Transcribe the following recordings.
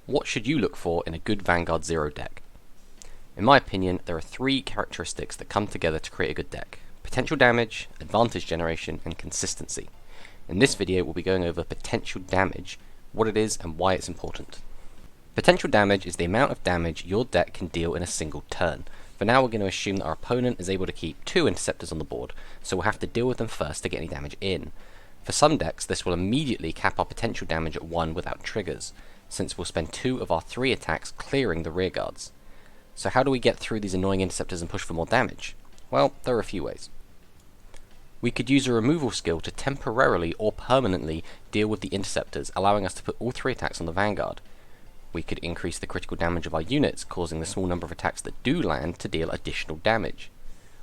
What should you look for in a good Vanguard Zero deck? In my opinion, there are three characteristics that come together to create a good deck: potential damage, advantage generation, and consistency. In this video, we'll be going over potential damage, what it is, and why it's important. Potential damage is the amount of damage your deck can deal in a single turn. For now, we're going to assume that our opponent is able to keep 2 interceptors on the board, so we'll have to deal with them first to get any damage in. For some decks, this will immediately cap our potential damage at 1 without triggers, since we'll spend 2 of our 3 attacks clearing the rear guards. So how do we get through these annoying interceptors and push for more damage? Well, there are a few ways. We could use a removal skill to temporarily or permanently deal with the interceptors, allowing us to put all 3 attacks on the Vanguard. We could increase the critical damage of our units, causing the small number of attacks that do land to deal additional damage.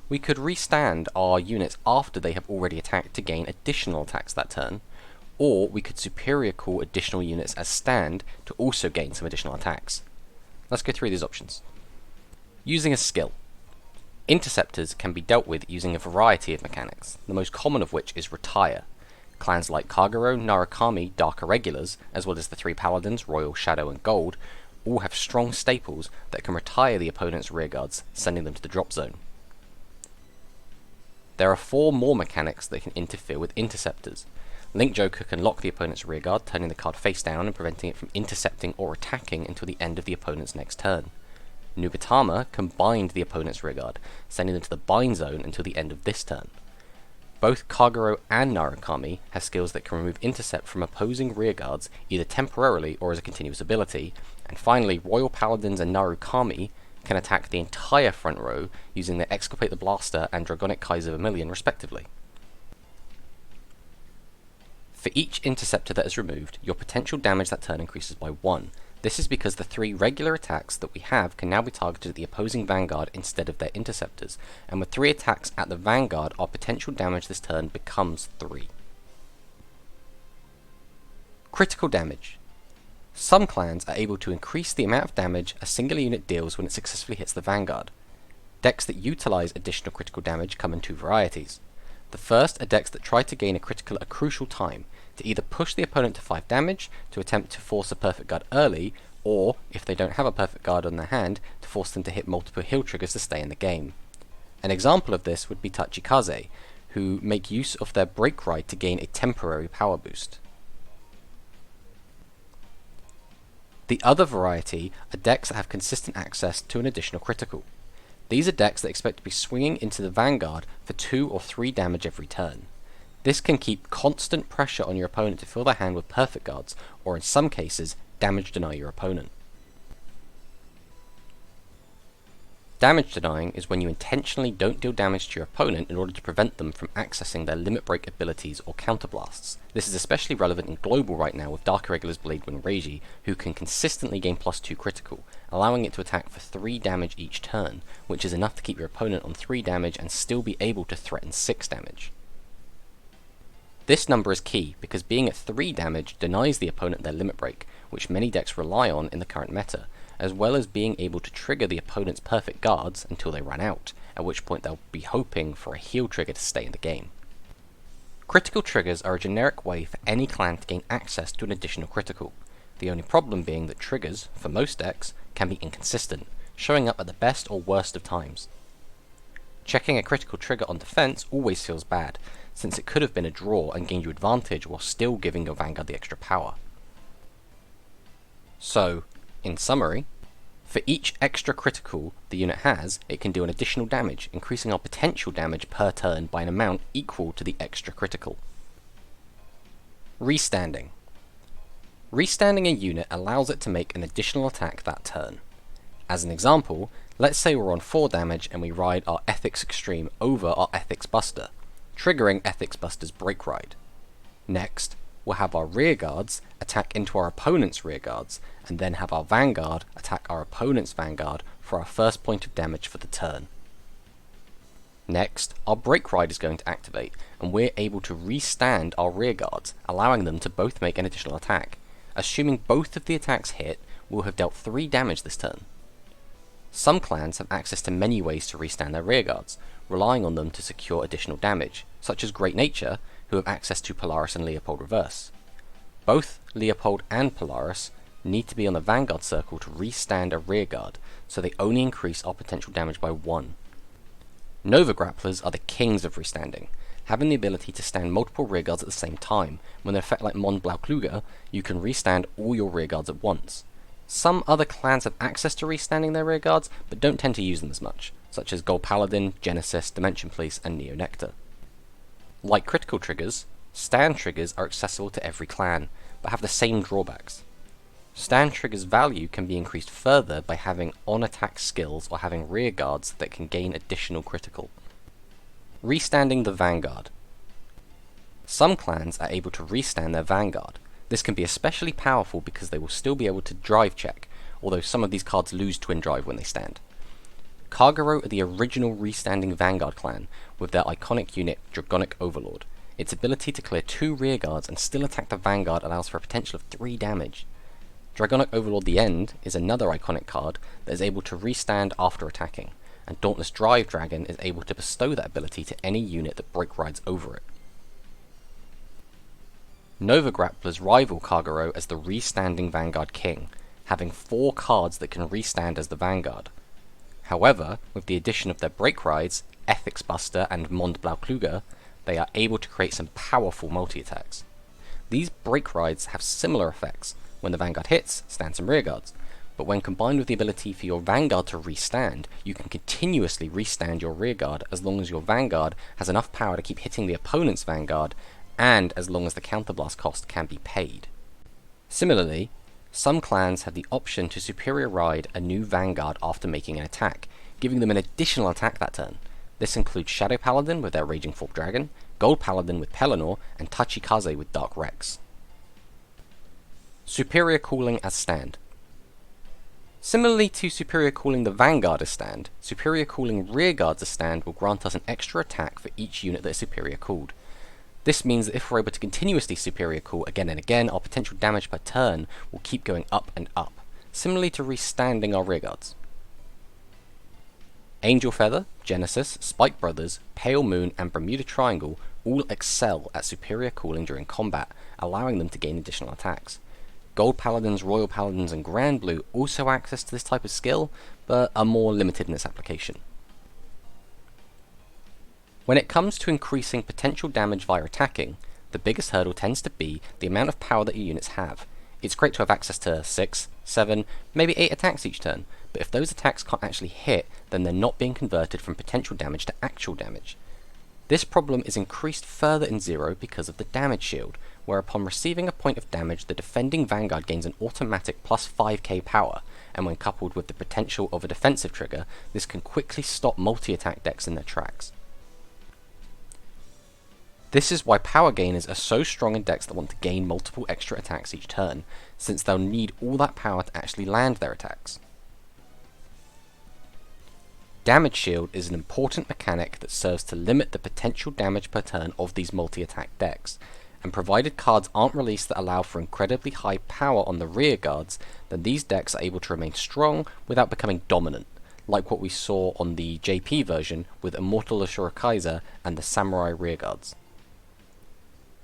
We could restand our units after they have already attacked to gain additional attacks that turn, or we could superior call additional units as stand to also gain some additional attacks. Let's go through these options. Using a skill. Interceptors can be dealt with using a variety of mechanics, the most common of which is retire. Clans like Kagero, Narukami, Dark Irregulars, as well as the 3 Paladins, Royal, Shadow and Gold, all have strong staples that can retire the opponent's rearguards, sending them to the drop zone. There are 4 more mechanics that can interfere with interceptors. Link Joker can lock the opponent's rearguard, turning the card face down and preventing it from intercepting or attacking until the end of the opponent's next turn. Nubatama can bind the opponent's rearguard, sending them to the bind zone until the end of this turn. Both Kagero and Narukami have skills that can remove intercept from opposing rearguards either temporarily or as a continuous ability, and finally Royal Paladins and Narukami can attack the entire front row using their Exculpate the Blaster and Dragonic Kaiser Vermilion respectively. For each interceptor that is removed, your potential damage that turn increases by 1. This is because the 3 regular attacks that we have can now be targeted at the opposing Vanguard instead of their interceptors, and with 3 attacks at the Vanguard, our potential damage this turn becomes 3. Critical damage. Some clans are able to increase the amount of damage a singular unit deals when it successfully hits the Vanguard. Decks that utilize additional critical damage come in 2 varieties. The first are decks that try to gain a critical at a crucial time, to either push the opponent to 5 damage to attempt to force a perfect guard early, or, if they don't have a perfect guard on their hand, to force them to hit multiple heal triggers to stay in the game. An example of this would be Tachikaze, who make use of their break ride to gain a temporary power boost. The other variety are decks that have consistent access to an additional critical. These are decks that expect to be swinging into the Vanguard for 2 or 3 damage every turn. This can keep constant pressure on your opponent to fill their hand with perfect guards, or in some cases, damage deny your opponent. Damage denying is when you intentionally don't deal damage to your opponent in order to prevent them from accessing their limit break abilities or counterblasts. This is especially relevant in Global right now with Dark Irregular's Bladewing Reiji, who can consistently gain +2 critical, allowing it to attack for 3 damage each turn, which is enough to keep your opponent on 3 damage and still be able to threaten 6 damage. This number is key because being at 3 damage denies the opponent their limit break, which many decks rely on in the current meta, as well as being able to trigger the opponent's perfect guards until they run out, at which point they'll be hoping for a heal trigger to stay in the game. Critical triggers are a generic way for any clan to gain access to an additional critical, the only problem being that triggers, for most decks, can be inconsistent, showing up at the best or worst of times. Checking a critical trigger on defense always feels bad, since it could have been a draw and gained you advantage while still giving your Vanguard the extra power. So, in summary, for each extra critical the unit has, it can do an additional damage, increasing our potential damage per turn by an amount equal to the extra critical. Restanding. Restanding a unit allows it to make an additional attack that turn. As an example, let's say we're on 4 damage and we ride our Ethics Extreme over our Ethics Buster, triggering Ethics Buster's break ride. Next, we'll have our rearguards attack into our opponent's rearguards, and then have our Vanguard attack our opponent's Vanguard for our first point of damage for the turn. Next, our break ride is going to activate, and we're able to restand our rearguards, allowing them to both make an additional attack. Assuming both of the attacks hit, we'll have dealt 3 damage this turn. Some clans have access to many ways to restand their rearguards, relying on them to secure additional damage, such as Great Nature, who have access to Polaris and Leopold Reverse. Both Leopold and Polaris need to be on the Vanguard circle to restand a rearguard, so they only increase our potential damage by 1. Nova Grapplers are the kings of restanding, having the ability to stand multiple rearguards at the same time. With an effect like Mond Blaukluger, you can restand all your rearguards at once. Some other clans have access to restanding their rearguards, but don't tend to use them as much, such as Gold Paladin, Genesis, Dimension Police, and Neo Nectar. Like critical triggers, stand triggers are accessible to every clan, but have the same drawbacks. Stand triggers' value can be increased further by having on-attack skills or having rearguards that can gain additional critical. Restanding the Vanguard. Some clans are able to restand their Vanguard. This can be especially powerful because they will still be able to drive check, although some of these cards lose twin drive when they stand. Kagero are the original restanding Vanguard clan, with their iconic unit, Dragonic Overlord. Its ability to clear 2 rearguards and still attack the Vanguard allows for a potential of 3 damage. Dragonic Overlord the End is another iconic card that is able to restand after attacking, and Dauntless Drive Dragon is able to bestow that ability to any unit that break rides over it. Nova Grapplers rival Kagero as the restanding Vanguard King, having 4 cards that can restand as the Vanguard. However, with the addition of their break rides, Ethics Buster and Mond Blaukluger, they are able to create some powerful multi-attacks. These break rides have similar effects. When the Vanguard hits, stand some rearguards, but when combined with the ability for your Vanguard to restand, you can continuously restand your rearguard as long as your Vanguard has enough power to keep hitting the opponent's Vanguard, and as long as the counterblast cost can be paid. Similarly, some clans have the option to superior ride a new Vanguard after making an attack, giving them an additional attack that turn. This includes Shadow Paladin with their Raging Fork Dragon, Gold Paladin with Pelennor, and Tachikaze with Dark Rex. Superior cooling as stand. Similarly to superior cooling the Vanguard as stand, superior cooling rearguards as stand will grant us an extra attack for each unit that is superior cooled. This means that if we're able to continuously superior cool again and again, our potential damage per turn will keep going up and up, similarly to restanding our rearguards. Angel Feather, Genesis, Spike Brothers, Pale Moon, and Bermuda Triangle all excel at superior cooling during combat, allowing them to gain additional attacks. Gold Paladins, Royal Paladins, and Grand Blue also have access to this type of skill, but are more limited in its application. When it comes to increasing potential damage via attacking, the biggest hurdle tends to be the amount of power that your units have. It's great to have access to 6, 7, maybe 8 attacks each turn, but if those attacks can't actually hit, then they're not being converted from potential damage to actual damage. This problem is increased further in Zero because of the damage shield, where upon receiving a point of damage, the defending Vanguard gains an automatic plus 5k power, and when coupled with the potential of a defensive trigger, this can quickly stop multi-attack decks in their tracks. This is why power gainers are so strong in decks that want to gain multiple extra attacks each turn, since they'll need all that power to actually land their attacks. Damage shield is an important mechanic that serves to limit the potential damage per turn of these multi-attack decks, and provided cards aren't released that allow for incredibly high power on the rear guards, then these decks are able to remain strong without becoming dominant, like what we saw on the JP version with Immortal Ashura Kaiser and the Samurai rearguards.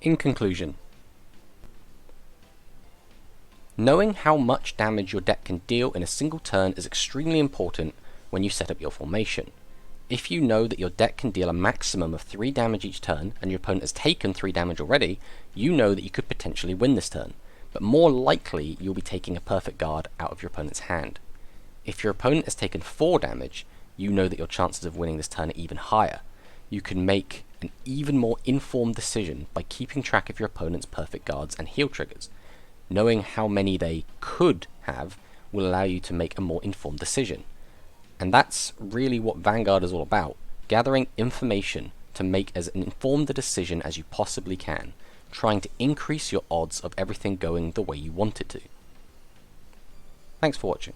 In conclusion, knowing how much damage your deck can deal in a single turn is extremely important when you set up your formation. If you know that your deck can deal a maximum of 3 damage each turn, and your opponent has taken 3 damage already, you know that you could potentially win this turn, but more likely you'll be taking a perfect guard out of your opponent's hand. If your opponent has taken 4 damage, you know that your chances of winning this turn are even higher. You can make an even more informed decision by keeping track of your opponent's perfect guards and heal triggers. Knowing how many they could have will allow you to make a more informed decision. And that's really what Vanguard is all about, gathering information to make as informed a decision as you possibly can, trying to increase your odds of everything going the way you want it to. Thanks for watching.